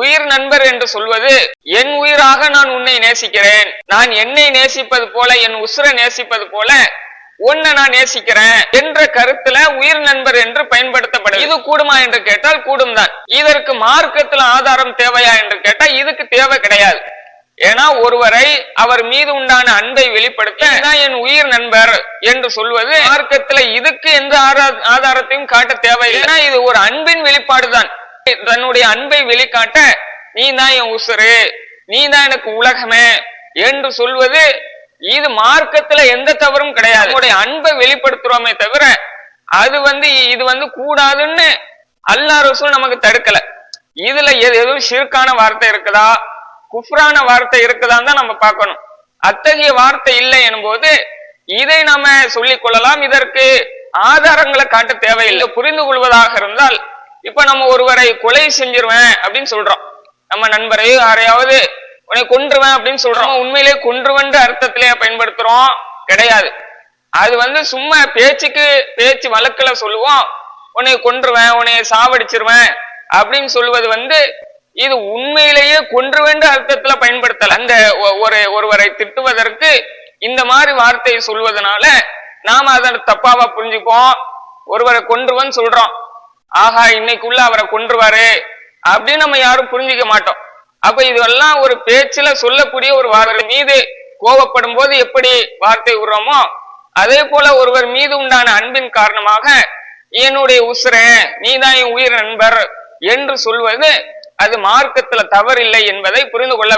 உயிர் நண்பர் என்று சொல்வது என் உயிராக நான் உன்னை நேசிக்கிறேன், நான் என்னை நேசிப்பது போல என் உசுரை நேசிப்பது போல உன்னை நான் நேசிக்கிறேன் என்ற கருத்துல உயிர் நண்பர் என்று பயன்படுத்தப்படும். இது கூடுமா என்று கேட்டால் கூடும் தான். இதற்கு மார்க்கத்துல ஆதாரம் தேவையா என்று கேட்டால் இதுக்கு தேவை கிடையாது. ஏன்னா ஒருவரை அவர் மீது உண்டான அன்பை வெளிப்படுத்த என் உயிர் நண்பர் என்று சொல்வது மார்க்கத்துல இதுக்கு எந்த ஆதாரத்தையும் காட்ட தேவையில்லை. ஏன்னா இது ஒரு அன்பின் வெளிப்பாடுதான். தன்னுடைய அன்பை வெளிக்காட்ட நீ தான் என் உசுரு, நீ தான் எனக்கு உலகமே என்று சொல்வது இது மார்க்கத்துல எந்த தவறும் கிடையாது. நம்முடைய அன்பை வெளிப்படுத்துறோமே தவிர அது இது கூடாதுன்னு அல்லாஹ் ரசூல் நமக்கு தடுக்கல. இதுல எதுவும் ஷிர்கான வார்த்தை இருக்குதா, குஃப்ரான வார்த்தை இருக்குதான்னு தான் நம்ம பார்க்கணும். அத்தகைய வார்த்தை இல்லை எனும்போது இதை நாம சொல்லிக் கொள்ளலாம். இதற்கு ஆதாரங்களை காட்ட தேவையில்லை. புரிந்து கொள்வதாக இருந்தால் இப்ப நம்ம ஒருவரை கொலை செஞ்சிருவேன் அப்படின்னு சொல்றோம், நம்ம நண்பரை யாரையாவது உன்னை கொன்றுவேன் அப்படின்னு சொல்றோம். உண்மையிலே கொன்றுவன்ற அர்த்தத்திலே பயன்படுத்துறோம் கிடையாது. அது சும்மா பேச்சு வழக்குல சொல்லுவோம், உன்னை கொன்றுவேன், உன்னை சாவடிச்சிருவேன் அப்படின்னு சொல்வது இது உண்மையிலேயே கொன்றுவேன்ற அர்த்தத்துல பயன்படுத்தல. அந்த ஒருவரை திட்டுவதற்கு இந்த மாதிரி வார்த்தையை சொல்வதனால நாம அதை தப்பாவா புரிஞ்சுப்போம். ஒருவரை கொன்றுவன்னு சொல்றோம், ஆஹா இன்னைக்குள்ள அவரை கொன்றுவாரு அப்படின்னு நம்ம யாரும் புரிஞ்சிக்க மாட்டோம். அப்ப இதெல்லாம் ஒரு பேச்சுல சொல்லக்கூடிய ஒரு வார்த்தை. மீது கோபப்படும் போது எப்படி வார்த்தை விடுறோமோ அதே போல ஒருவர் மீது உண்டான அன்பின் காரணமாக என்னுடைய உசுரன், நீதான் என் உயிர் நண்பர் என்று சொல்வது அது மார்க்கத்துல தவறில்லை என்பதை புரிந்து கொள்ள